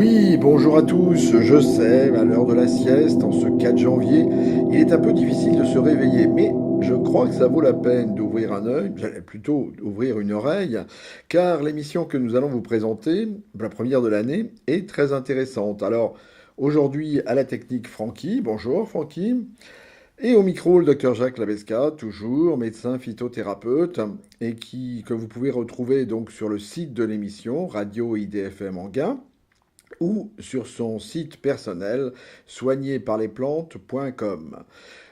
Oui, bonjour à tous. Je sais, à l'heure de la sieste, en ce 4 janvier, il est un peu difficile de se réveiller, mais je crois que ça vaut la peine d'ouvrir un œil, plutôt d'ouvrir une oreille, car l'émission que nous allons vous présenter, la première de l'année, est très intéressante. Alors, aujourd'hui, à la technique, Francky. Bonjour, Francky. Et au micro, le docteur Jacques Labesca, toujours médecin phytothérapeute, que vous pouvez retrouver donc sur le site de l'émission, Radio IDFM Anguin, ou sur son site personnel soignéparlesplantes.com.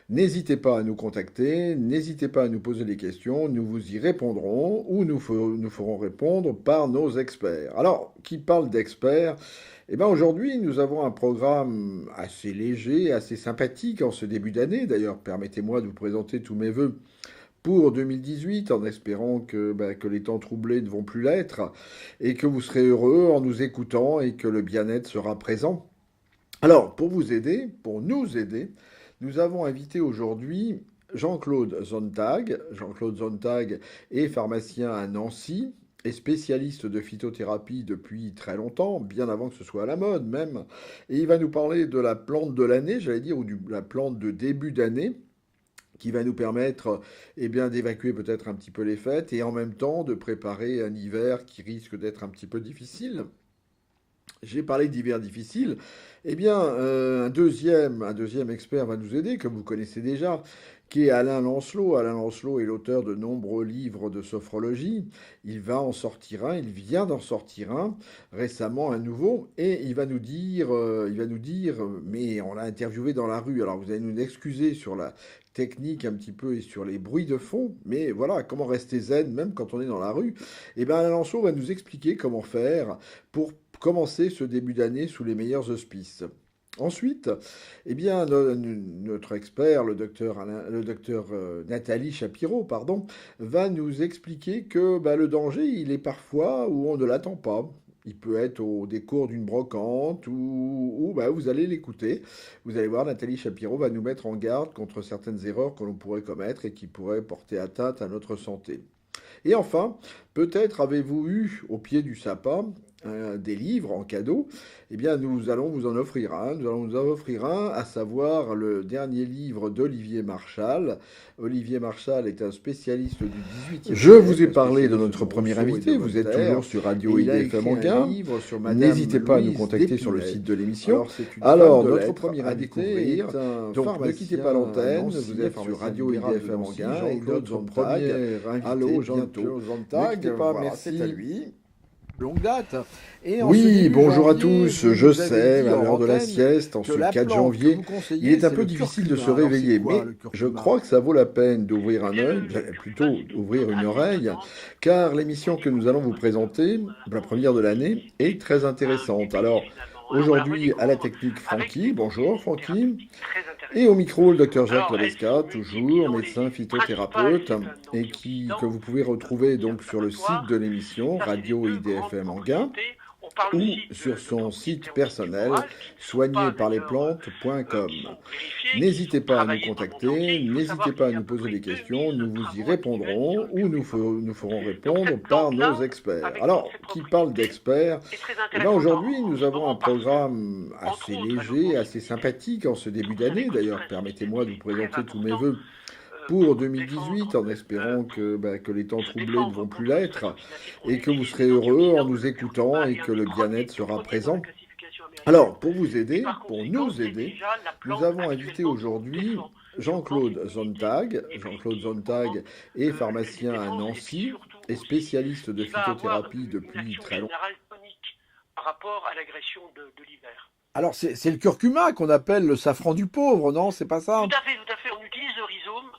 N'hésitez pas à nous contacter, n'hésitez pas à nous poser des questions, nous vous y répondrons ou nous ferons répondre par nos experts. Alors, qui parle d'experts? Eh bien aujourd'hui, nous avons un programme assez léger, assez sympathique en ce début d'année. D'ailleurs, permettez-moi de vous présenter tous mes vœux pour 2018, en espérant que les temps troublés ne vont plus l'être, et que vous serez heureux en nous écoutant et que le bien-être sera présent. Alors, pour vous aider, pour nous aider, nous avons invité aujourd'hui Jean-Claude Zontag. Jean-Claude Zontag est pharmacien à Nancy et spécialiste de phytothérapie depuis très longtemps, bien avant que ce soit à la mode même. Et il va nous parler de la plante de l'année, j'allais dire, ou de la plante de début d'année, qui va nous permettre d'évacuer peut-être un petit peu les fêtes et en même temps de préparer un hiver qui risque d'être un petit peu difficile. J'ai parlé d'hiver difficile. Un deuxième expert va nous aider, comme vous connaissez déjà, qui est Alain Lancelot. Alain Lancelot est l'auteur de nombreux livres de sophrologie. Il vient d'en sortir un récemment, un nouveau, et il va nous dire, mais on l'a interviewé dans la rue. Alors vous allez nous excuser sur la technique un petit peu et sur les bruits de fond, mais voilà, comment rester zen même quand on est dans la rue. Et bien Alain Lancelot va nous expliquer comment faire pour commencer ce début d'année sous les meilleurs auspices. Ensuite, notre expert, le docteur Nathalie Shapiro, pardon, va nous expliquer que le danger, il est parfois où on ne l'attend pas. Il peut être au décours d'une brocante ou vous allez l'écouter. Vous allez voir, Nathalie Shapiro va nous mettre en garde contre certaines erreurs que l'on pourrait commettre et qui pourraient porter atteinte à notre santé. Et enfin, peut-être avez-vous eu au pied du sapin des livres en cadeau. Eh bien, nous allons vous en offrir un. Nous allons vous en offrir un, à savoir le dernier livre d'Olivier Marchal. Olivier Marchal est un spécialiste du XVIIIe siècle. Je vous ai parlé de notre premier invité. Vous êtes toujours sur Radio IDFM Anguin. N'hésitez pas à nous contacter sur le site de l'émission. Alors, notre premier invité est un donc ne quittez pas l'antenne. Vous êtes sur Radio IDFM Anguin et notre premier invité. Allô, Jean-Claude Zontag. Merci. C'est à lui. Longue date. Et oui, bonjour à tous. Je sais, à l'heure de la sieste, en ce 4 janvier, il est un peu difficile de se réveiller, mais je crois que ça vaut la peine d'ouvrir un œil, plutôt d'ouvrir une oreille, car l'émission que nous allons vous présenter, la première de l'année, est très intéressante. Alors, aujourd'hui, à la technique, Francky. Bonjour, Francky. Et au micro, le docteur Jacques Labesca, toujours médecin phytothérapeute, que vous pouvez retrouver donc sur le site de l'émission, Radio IDFM Anguin, ou sur son site personnel, soignéparlesplantes.com. N'hésitez pas à nous contacter, n'hésitez pas à nous poser des questions, nous vous y répondrons ou nous ferons répondre par nos experts. Alors, qui parle d'experts? Eh bien aujourd'hui, nous avons un programme assez léger, assez sympathique en ce début d'année. D'ailleurs, permettez-moi de vous présenter tous mes vœux pour 2018, en espérant que les temps troublés ne vont plus l'être, et que vous serez heureux en nous écoutant et que le bien-être sera présent. Alors, pour vous aider, pour nous aider, nous avons invité aujourd'hui Jean-Claude Zontag. Jean-Claude Zontag est pharmacien à Nancy et spécialiste de phytothérapie depuis très longtemps. Par rapport à l'agression de l'hiver. Alors, c'est le curcuma qu'on appelle le safran du pauvre, non? C'est pas ça? Tout à fait, tout à fait. On utilise le rhizome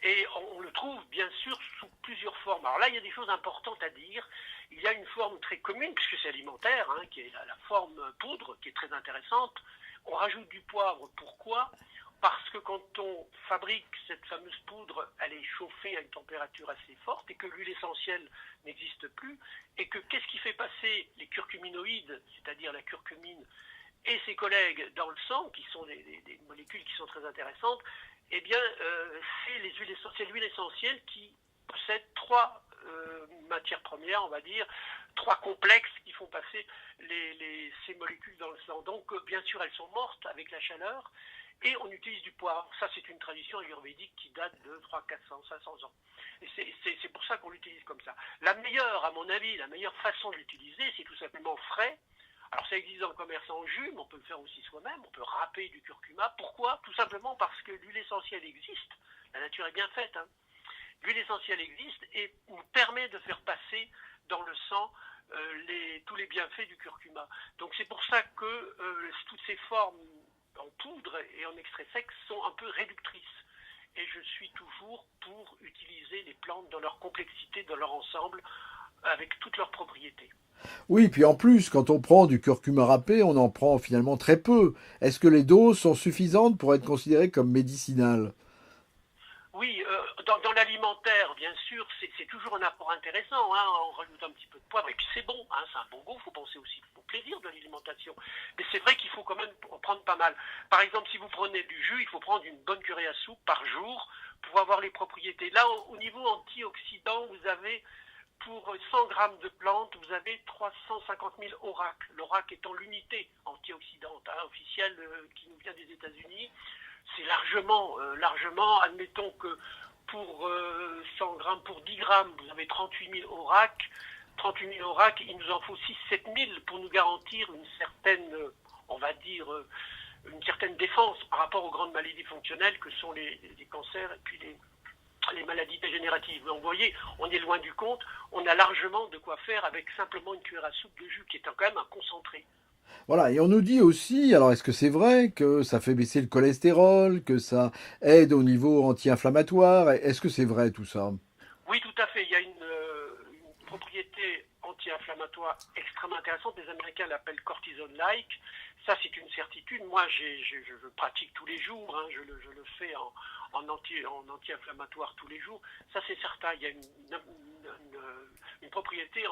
et on le trouve bien sûr sous plusieurs formes. Alors là, il y a des choses importantes à dire. Il y a une forme très commune, puisque c'est alimentaire, qui est la forme poudre, qui est très intéressante. On rajoute du poivre. Pourquoi? Parce que quand on fabrique cette fameuse poudre, elle est chauffée à une température assez forte et que l'huile essentielle n'existe plus. Et que qu'est-ce qui fait passer les curcuminoïdes, c'est-à-dire la curcumine, et ses collègues dans le sang, qui sont des molécules qui sont très intéressantes, eh bien, c'est les huiles essentielles. L'huile essentielle qui possède trois matières premières, on va dire, 3 complexes qui font passer ces molécules dans le sang. Donc, bien sûr, elles sont mortes avec la chaleur, et on utilise du poivre. Ça, c'est une tradition ayurvédique qui date de 300, 400, 500 ans. Et c'est pour ça qu'on l'utilise comme ça. La meilleure, à mon avis, la meilleure façon de l'utiliser, c'est tout simplement frais. Alors ça existe dans le commerce en jus, mais on peut le faire aussi soi-même, on peut râper du curcuma. Pourquoi? Tout simplement parce que l'huile essentielle existe, la nature est bien faite. L'huile essentielle existe et nous permet de faire passer dans le sang tous les bienfaits du curcuma. Donc c'est pour ça que toutes ces formes en poudre et en extrait sec sont un peu réductrices. Et je suis toujours pour utiliser les plantes dans leur complexité, dans leur ensemble, avec toutes leurs propriétés. Oui, puis en plus, quand on prend du curcuma râpé, on en prend finalement très peu. Est-ce que les doses sont suffisantes pour être considérées comme médicinales? Oui, dans l'alimentaire, bien sûr, c'est toujours un apport intéressant. On rajoute un petit peu de poivre et puis c'est bon, c'est un bon goût. Il faut penser aussi au plaisir de l'alimentation. Mais c'est vrai qu'il faut quand même en prendre pas mal. Par exemple, si vous prenez du jus, il faut prendre une bonne cuillère à soupe par jour pour avoir les propriétés. Là, au niveau antioxydant, vous avez pour 100 grammes de plantes, vous avez 350 000 ORAC. L'ORAC étant l'unité antioxydante officielle qui nous vient des États-Unis. C'est largement, admettons que pour 100 grammes, pour 10 grammes, vous avez 38 000 ORAC. 38 000 ORAC, il nous en faut 6-7 000 pour nous garantir une certaine, on va dire, une certaine défense par rapport aux grandes maladies fonctionnelles que sont les cancers et puis les maladies dégénératives. Donc vous voyez, on est loin du compte, on a largement de quoi faire avec simplement une cuillère à soupe de jus qui est quand même un concentré. Voilà, et on nous dit aussi, alors est-ce que c'est vrai que ça fait baisser le cholestérol, que ça aide au niveau anti-inflammatoire? Est-ce que c'est vrai tout ça? Oui, tout à fait. Il y a une propriété anti-inflammatoire extrêmement intéressante. Les Américains l'appellent cortisone-like. Ça, c'est une certitude. Moi, je pratique tous les jours. Je le fais en anti-inflammatoire tous les jours. Ça, c'est certain. Il y a une propriété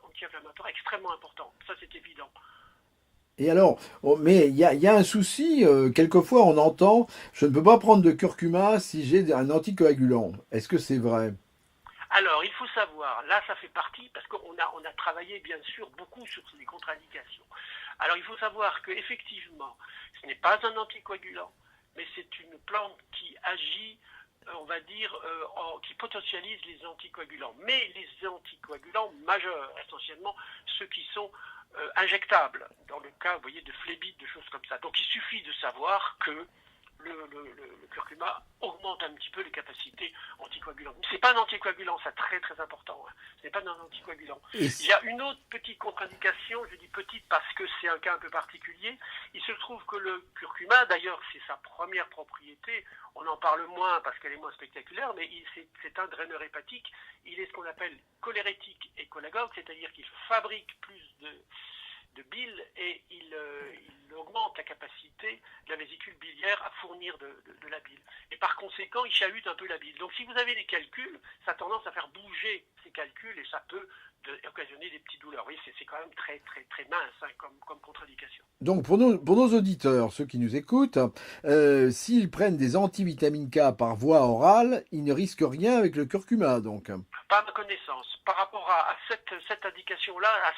anti-inflammatoire extrêmement importante. Ça, c'est évident. Et alors, mais il y a un souci, quelquefois on entend, je ne peux pas prendre de curcuma si j'ai un anticoagulant. Est-ce que c'est vrai? Alors, il faut savoir, là, ça fait partie, parce qu'on a travaillé, bien sûr, beaucoup sur les contre-indications. Alors, il faut savoir qu'effectivement, ce n'est pas un anticoagulant, mais c'est une plante qui agit, on va dire, qui potentialise les anticoagulants. Mais les anticoagulants majeurs, essentiellement ceux qui sont injectables, dans le cas, vous voyez, de phlébite, de choses comme ça. Donc, il suffit de savoir que le curcuma augmente un petit peu les capacités anticoagulantes. Mais ce n'est pas un anticoagulant, c'est très très important. Ce n'est pas un anticoagulant. Et Il y a une autre petite contre-indication, je dis petite parce que c'est un cas un peu particulier. Il se trouve que le curcuma, d'ailleurs c'est sa première propriété, on en parle moins parce qu'elle est moins spectaculaire, mais c'est un draineur hépatique. Il est ce qu'on appelle cholérétique et cholagogue, c'est-à-dire qu'il fabrique plus de bile et il augmente la capacité de la vésicule biliaire à fournir de la bile. Et par conséquent, il chahute un peu la bile. Donc si vous avez des calculs, ça a tendance à faire bouger ces calculs et ça peut occasionner des petites douleurs. Oui, c'est quand même très très très mince comme contre-indication. donc pour nos auditeurs, ceux qui nous écoutent, s'ils prennent des antivitamines K par voie orale, ils ne risquent rien avec le curcuma, donc. Pas à ma connaissance. Par rapport à cette indication-là, à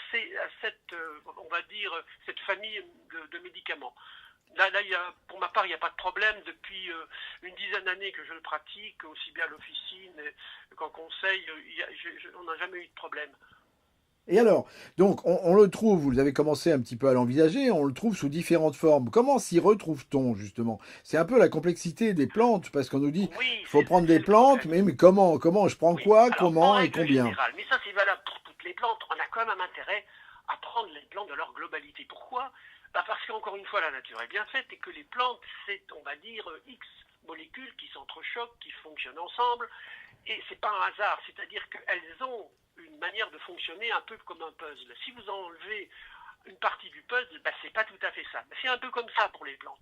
cette, on va dire, cette famille de médicaments. Là, pour ma part, il n'y a pas de problème. Depuis une dizaine d'années que je le pratique, aussi bien à l'officine qu'en conseil, on n'a jamais eu de problème. Et alors, donc on le trouve, vous avez commencé un petit peu à l'envisager, on le trouve sous différentes formes. Comment s'y retrouve-t-on justement? C'est un peu la complexité des plantes, parce qu'on nous dit, Oui, il faut prendre des le plantes, problème. mais comment je prends Oui. quoi, Alors, en comment et règle combien? générale, mais ça c'est valable pour toutes les plantes, on a quand même intérêt à prendre les plantes de leur globalité. Pourquoi? Parce qu'encore une fois, la nature est bien faite et que les plantes, c'est, on va dire, X molécules qui s'entrechoquent, qui fonctionnent ensemble. Et c'est pas un hasard, c'est-à-dire qu'elles ont une manière de fonctionner un peu comme un puzzle. Si vous enlevez une partie du puzzle, c'est pas tout à fait ça. C'est un peu comme ça pour les plantes.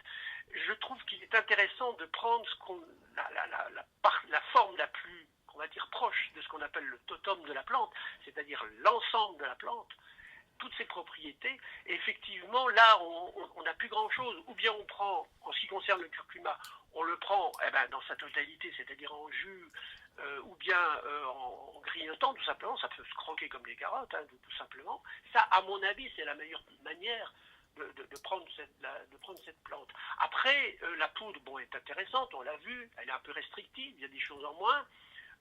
Je trouve qu'il est intéressant de prendre la forme la plus, on va dire, proche de ce qu'on appelle le totem de la plante, c'est-à-dire l'ensemble de la plante, toutes ses propriétés. Et effectivement, là, on n'a plus grand-chose. Ou bien on prend, en ce qui concerne le curcuma, on le prend dans sa totalité, c'est-à-dire en jus, ou bien en grignotant, tout simplement, ça peut se croquer comme des carottes, hein, tout simplement. Ça, à mon avis, c'est la meilleure manière de prendre cette plante. Après, la poudre, bon, est intéressante, on l'a vu, elle est un peu restrictive, il y a des choses en moins.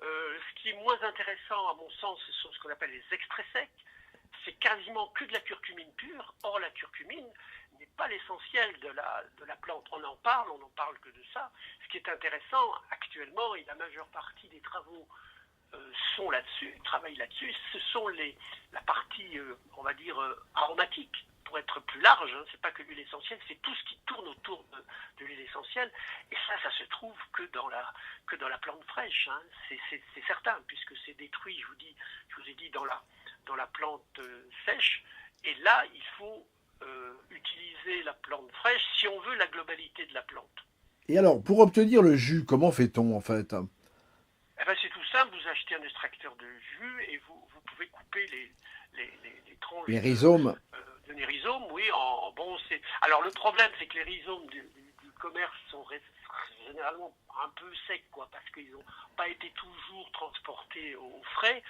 Ce qui est moins intéressant, à mon sens, ce sont ce qu'on appelle les extraits secs. C'est quasiment que de la curcumine pure. Or, la curcumine n'est pas l'essentiel de la plante. On n'en parle que de ça. Ce qui est intéressant actuellement, et la majeure partie des travaux sont là-dessus, travaillent là-dessus, ce sont la partie, on va dire, aromatique, pour être plus large. Hein. C'est pas que l'huile essentielle, c'est tout ce qui tourne autour de l'huile essentielle. Et ça se trouve que dans la plante fraîche. Hein. C'est certain, puisque c'est détruit, je vous ai dit, dans la plante sèche. Et là, il faut utiliser la plante fraîche si on veut la globalité de la plante. Et alors, pour obtenir le jus, comment fait-on en fait? Eh ben, c'est tout simple, vous achetez un extracteur de jus et vous pouvez couper les tranches Les rhizomes? de rhizomes, oui. Alors le problème, c'est que les rhizomes du commerce sont généralement un peu secs, quoi, parce qu'ils n'ont pas été toujours transportés au frais.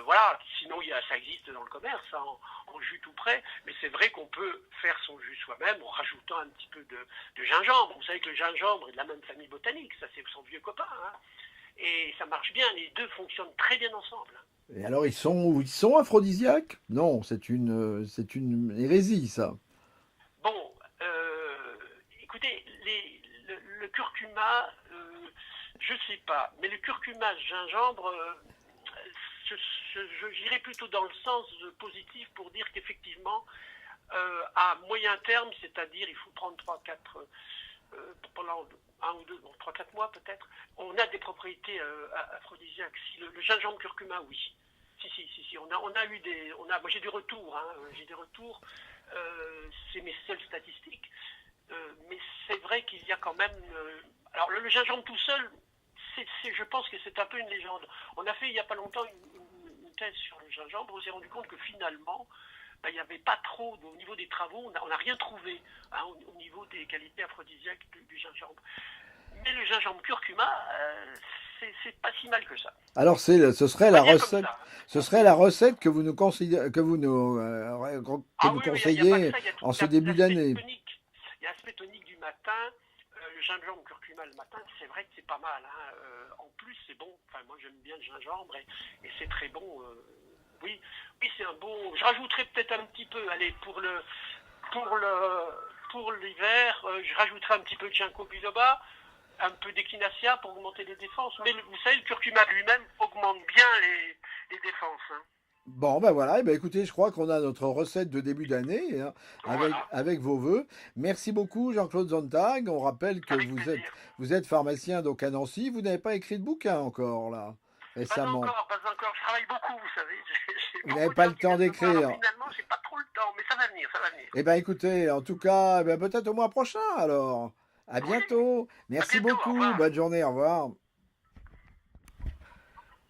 Voilà, sinon ça existe dans le commerce, hein, en jus tout prêt, mais c'est vrai qu'on peut faire son jus soi-même en rajoutant un petit peu de gingembre. Vous savez que le gingembre est de la même famille botanique, ça c'est son vieux copain, hein, et ça marche bien, les deux fonctionnent très bien ensemble. Et alors, ils sont aphrodisiaques? Non, c'est une hérésie, ça. Bon, écoutez, le curcuma, je sais pas, mais le curcuma gingembre, j'irais plutôt dans le sens positif pour dire qu'effectivement, à moyen terme, c'est-à-dire il faut prendre 3-4 pendant 3-4 mois peut-être, on a des propriétés aphrodisiaques. Si le gingembre curcuma, oui. Si, on a eu moi j'ai des retours, c'est mes seules statistiques, mais c'est vrai qu'il y a quand même, alors le gingembre tout seul, je pense que c'est un peu une légende. On a fait il n'y a pas longtemps une thèse sur le gingembre, on s'est rendu compte que finalement, il n'y avait pas trop, au niveau des travaux, on n'a rien trouvé, hein, au niveau des qualités aphrodisiaques du gingembre. Mais le gingembre curcuma, c'est pas si mal que ça. Alors, ce serait la recette, ce serait la recette que vous nous conseillez, que nous Oui, il n'y a pas que conseillez ça, il y a en tout ce début d'année. Il y a l'aspect tonique du matin, le gingembre curcuma le matin, c'est vrai que c'est pas mal. Hein. En plus, c'est bon. Enfin, moi, j'aime bien le gingembre et c'est très bon. Oui, c'est un bon. Je rajouterai peut-être un petit peu. Allez, pour l'hiver, je rajouterai un petit peu de ginkgo biloba, un peu d'équinacia pour augmenter les défenses. Mais vous savez, le curcuma lui-même augmente bien les défenses. Hein. Bon, ben voilà, eh ben écoutez, je crois qu'on a notre recette de début d'année, hein, Voilà. avec vos vœux. Merci beaucoup, Jean-Claude Zontag. On rappelle que Avec plaisir. vous êtes pharmacien donc à Nancy. Vous n'avez pas écrit de bouquin encore, là, Pas récemment. encore, pas encore. Je travaille beaucoup, vous savez. J'ai Vous n'avez beaucoup de pas gens le qui temps viennent me voir. Alors d'écrire. finalement, j'ai pas trop le temps, mais ça va venir, ça va venir. Eh ben écoutez, en tout cas, eh ben, peut-être au mois prochain, alors. À Oui, bientôt. à Merci bientôt, au beaucoup. revoir. Bonne journée, au revoir.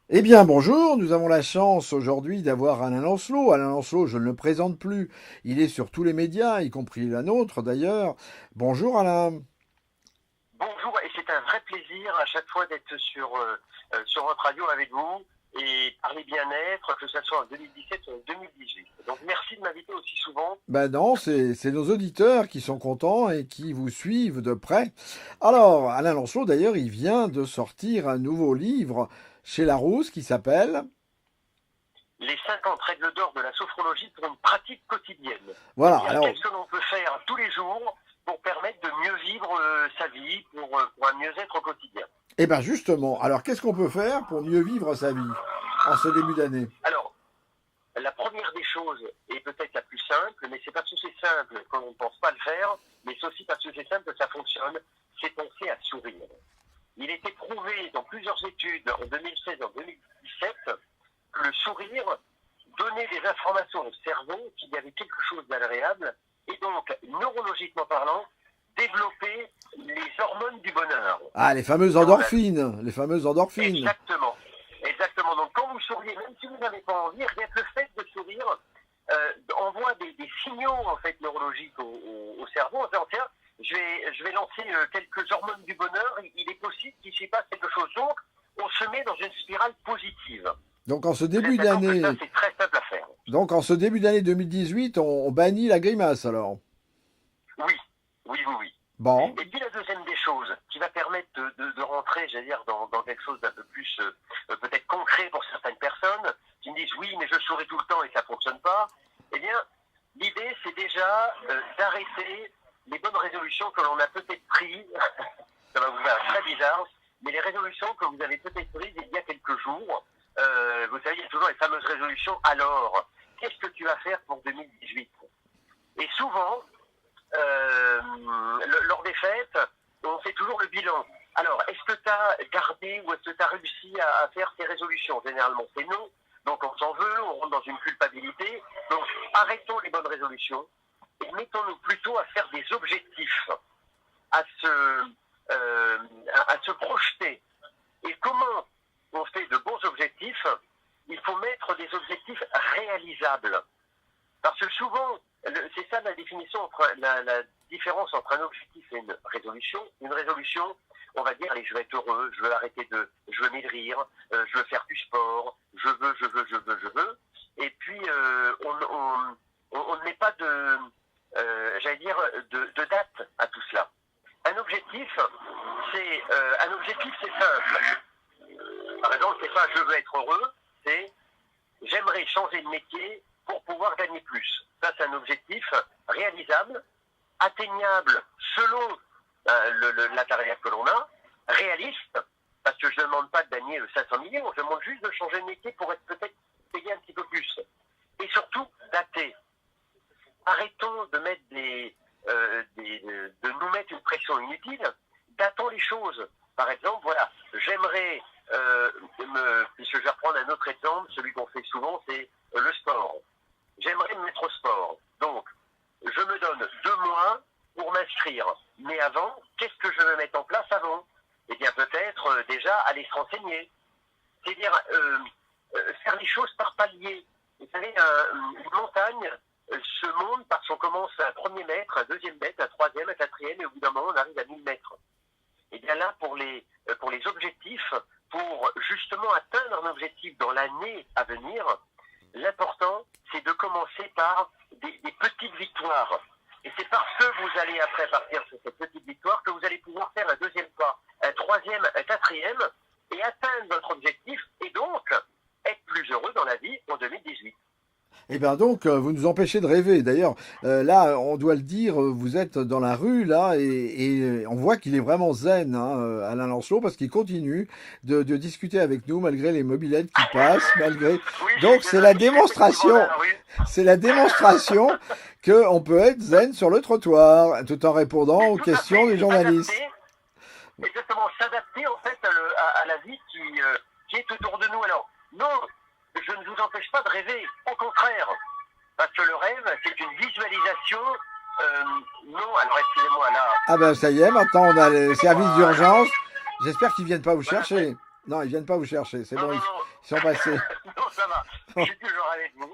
Eh bien, bonjour, nous avons la chance aujourd'hui d'avoir Alain Lancelot. Alain Lancelot, je ne le présente plus, il est sur tous les médias, y compris la nôtre d'ailleurs. Bonjour Alain. Bonjour, et c'est un vrai plaisir à chaque fois d'être sur votre radio avec vous et parler bien-être, que ce soit en 2017 ou en 2018. Donc merci de m'inviter aussi souvent. Ben non, c'est nos auditeurs qui sont contents et qui vous suivent de près. Alors, Alain Lancelot d'ailleurs, il vient de sortir un nouveau livre chez Larousse qui s'appelle Les 50 règles d'or de la sophrologie pour une pratique quotidienne. Voilà, alors Qu'est-ce que l'on peut faire tous les jours pour permettre de mieux vivre sa vie, pour un mieux-être au quotidien. eh ben justement, alors qu'est-ce qu'on peut faire pour mieux vivre sa vie en ce début d'année? Alors, la première des choses, et peut-être la plus simple, mais c'est parce que c'est simple qu'on ne pense pas le faire, mais c'est aussi parce que c'est simple que ça fonctionne, c'est penser à sourire. Il était prouvé dans plusieurs études en 2016 et en 2017 que le sourire donnait des informations au cerveau qu'il y avait quelque chose d'agréable et donc, neurologiquement parlant, développer les hormones du bonheur. Ah, les fameuses endorphines, les fameuses endorphines. Exactement. Exactement. Donc, quand vous souriez, même si vous n'avez pas envie, rien que le fait de sourire envoie des signaux en fait neurologiques au cerveau en disant tiens, je vais lancer quelques hormones du bonheur. Il est possible qu'il s'y passe quelque chose. Donc, on se met dans une spirale positive. Donc en ce Vous début êtes d'accord que ça, d'année, c'est très simple à faire? donc en ce début d'année 2018, on bannit la grimace alors. Oui, oui, oui, oui. Bon, Et puis la deuxième des choses qui va permettre de rentrer, j'allais dire, dans quelque chose d'un peu plus peut-être concret pour certaines personnes qui me disent oui, mais je souris tout le temps et ça fonctionne pas. Eh bien, l'idée c'est déjà d'arrêter les bonnes résolutions que l'on a peut-être prises. Ça va vous faire très bizarre, mais les résolutions que vous avez peut-être prises il y a quelques jours. Vous savez, il y a toujours les fameuses résolutions. Alors, qu'est-ce que tu vas faire pour 2018? Et souvent, lors des fêtes, on fait toujours le bilan. Alors, est-ce que tu as gardé ou est-ce que tu as réussi à faire tes résolutions? Généralement, c'est non. Donc, on s'en veut, on rentre dans une culpabilité. Donc, arrêtons les bonnes résolutions et mettons-nous plutôt à faire des objectifs, à se projeter. Et comment on fait de bons objectifs? Il faut mettre des objectifs réalisables. Parce que souvent, c'est ça la définition la différence entre un objectif et une résolution. Une résolution, on va dire, allez, je vais être heureux, je veux maigrir, je veux faire du sport, je veux. Et puis, on ne met pas j'allais dire, de date à tout cela. Un objectif, c'est simple. Par exemple, c'est pas je veux être heureux, c'est j'aimerais changer de métier pour pouvoir gagner plus. Ça, c'est un objectif réalisable, atteignable selon la carrière que l'on a, réaliste, parce que je ne demande pas de gagner 500 millions, je demande juste de changer de métier pour être peut-être payé un petit peu plus. Et surtout, daté. Arrêtons de mettre de nous mettre une pression inutile, datons les choses. Par exemple, voilà, j'aimerais, puisque je vais reprendre un autre exemple, celui qu'on fait souvent, c'est le sport. J'aimerais me mettre au sport. Donc, je me donne 2 mois pour m'inscrire. Mais avant, qu'est-ce que je veux mettre en place avant? Eh bien, peut-être déjà aller se renseigner. C'est-à-dire faire les choses par palier. Vous savez, une montagne se monte parce qu'on commence à un 1er mètre, un 2e mètre, un 3e, un 4e, et au bout d'un moment, on arrive à 1000 mètres. Et bien là, pour les objectifs, pour justement atteindre un objectif dans l'année à venir, l'important, c'est de commencer par des petites victoires. Et c'est parce que vous allez après partir sur cette petite victoire que vous allez pouvoir faire un 2e pas, un 3e, un 4e, et atteindre votre objectif, et donc être plus heureux dans la vie en 2018. et bien donc vous nous empêchez de rêver. D'ailleurs, là, on doit le dire, vous êtes dans la rue là et on voit qu'il est vraiment zen, hein, Alain Lancelot, parce qu'il continue de discuter avec nous malgré les mobylettes qui passent, malgré. Oui, Donc c'est la démonstration. C'est la démonstration qu'on peut être zen sur le trottoir, tout en répondant aux questions des journalistes. Exactement, s'adapter en fait à la vie qui est autour de nous. Alors, non, je ne vous empêche pas de rêver, au contraire, parce que le rêve, c'est une visualisation. Non, alors excusez-moi là. Ah ben ça y est, maintenant on a les services d'urgence. J'espère qu'ils viennent pas vous chercher. Non, ils viennent pas vous chercher, c'est bon, Non. ils sont passés. Non, ça va, je suis toujours avec vous.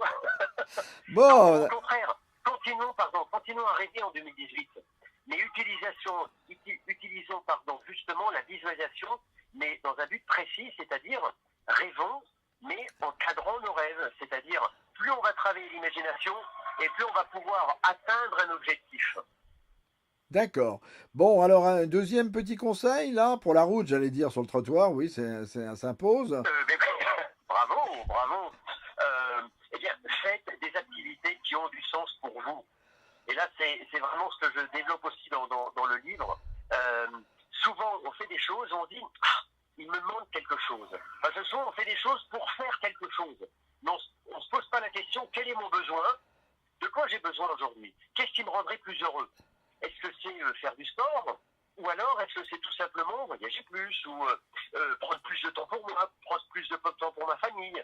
Bon, Non, au contraire, continuons à rêver en 2018. Mais utilisons justement la visualisation, mais dans un but précis, c'est-à-dire rêvons, mais en cadrant nos rêves. C'est-à-dire, plus on va travailler l'imagination, et plus on va pouvoir atteindre un objectif. d'accord. Bon, alors un deuxième petit conseil là pour la route, j'allais dire sur le trottoir, oui, ça s'impose. Bravo. Eh bien, faites des activités qui ont du sens pour vous. Et là, c'est vraiment ce que je développe aussi dans le livre. Souvent, on fait des choses, on dit il me manque quelque chose. Parce que souvent, on fait des choses pour faire quelque chose. Mais on ne se pose pas la question quel est mon besoin? De quoi j'ai besoin aujourd'hui? Qu'est-ce qui me rendrait plus heureux? Est-ce que c'est faire du sport? Ou alors, est-ce que c'est tout simplement voyager plus? Ou prendre plus de temps pour moi? Prendre plus de temps pour ma famille?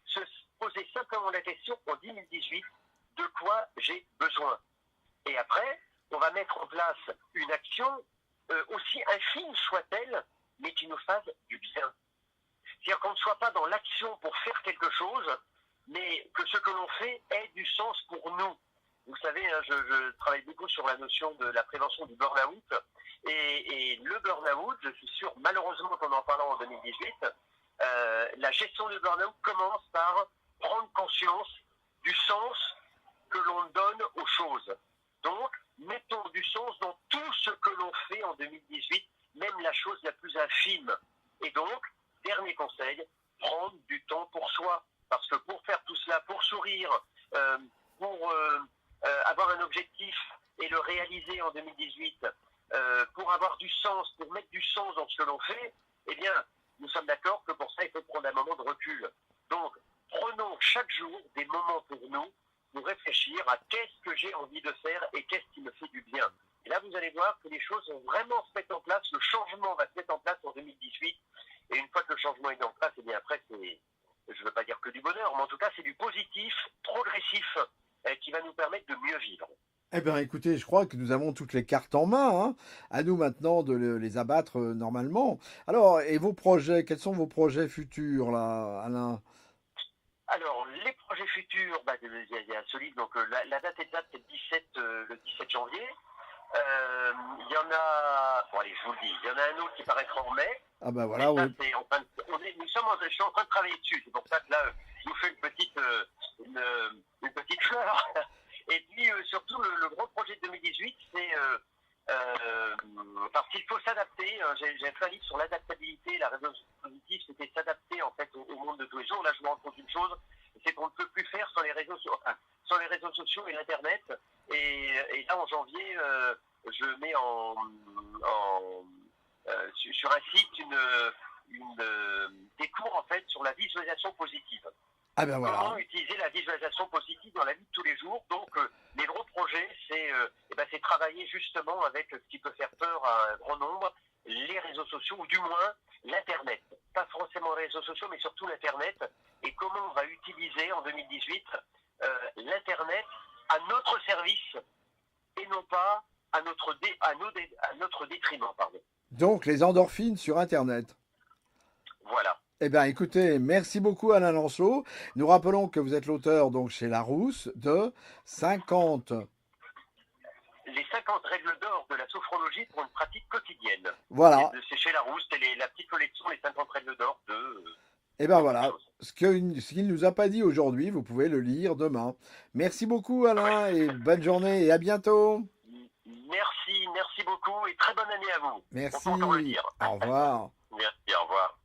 Se poser simplement la question en 2018, de quoi j'ai besoin? Et après, on va mettre en place une action, aussi infime soit-elle, mais qui nous fasse du bien. C'est-à-dire qu'on ne soit pas dans l'action pour faire quelque chose, mais que ce que l'on fait ait du sens pour nous. Vous savez, hein, je travaille beaucoup sur la notion de la prévention du burn-out. Et le burn-out, je suis sûr, malheureusement qu'en parlant en 2018, la gestion du burn-out commence par prendre conscience du sens que l'on donne aux choses. Donc, mettons du sens dans tout ce que l'on fait en 2018, même la chose la plus infime. Et donc, dernier conseil, prendre du temps pour soi. Parce que pour faire tout cela, pour sourire, pour avoir un objectif et le réaliser en 2018, pour avoir du sens, pour mettre du sens dans ce que l'on fait, eh bien, nous sommes d'accord que pour ça, il faut prendre un moment de recul. Donc, prenons chaque jour des moments pour nous, pour réfléchir à qu'est-ce que j'ai envie de faire et qu'est-ce qui me fait du bien. Et là, vous allez voir que les choses vont vraiment se mettre en place, le changement va se mettre en place en 2018. Et une fois que le changement est en place, eh bien après, c'est, je ne veux pas dire que du bonheur, mais en tout cas, c'est du positif, progressif, qui va nous permettre de mieux vivre. Eh bien, écoutez, je crois que nous avons toutes les cartes en main, hein. À nous maintenant de les abattre normalement. Alors, et vos projets, quels sont vos projets futurs, là, Alain? Alors, les projets futurs, il y a un solide, donc la date exacte, c'est le 17 janvier. Il y en a, bon allez, je vous le dis, il y en a un autre qui paraîtra en mai. Ah ben voilà, oui. Je suis en train de travailler dessus, c'est pour ça que là, je vous fais une petite fleur. Et puis, surtout, le gros projet de 2018, c'est parce qu'il faut s'adapter. J'ai fait un livre sur l'adaptabilité, la résolution positive, c'était s'adapter en fait au monde de tous les jours. Là, je me rends compte d'une chose, c'est qu'on ne peut plus faire sans les réseaux sociaux et l'internet. Et là, en janvier, je mets sur un site des cours en fait sur la visualisation positive. Ah ben voilà. Comment utiliser la visualisation positive dans la vie de tous les jours. Donc, les gros projets, c'est travailler justement avec ce qui peut faire peur à un grand nombre, les réseaux sociaux, ou du moins l'Internet. Pas forcément les réseaux sociaux, mais surtout l'Internet. Et comment on va utiliser en 2018 l'Internet à notre service et non pas à notre détriment. Pardon. Donc, les endorphines sur Internet. Voilà. Eh bien, écoutez, merci beaucoup Alain Lancelot. Nous rappelons que vous êtes l'auteur donc chez Larousse de 50. Les 50 règles d'or de la sophrologie pour une pratique quotidienne. Voilà. C'est chez Larousse, c'est la petite collection, les 50 règles d'or de... Eh bien voilà, ce qu'il ne nous a pas dit aujourd'hui, vous pouvez le lire demain. Merci beaucoup Alain et bonne journée et à bientôt. Merci beaucoup et très bonne année à vous. Merci. On peut encore le dire. Au revoir. Merci, au revoir.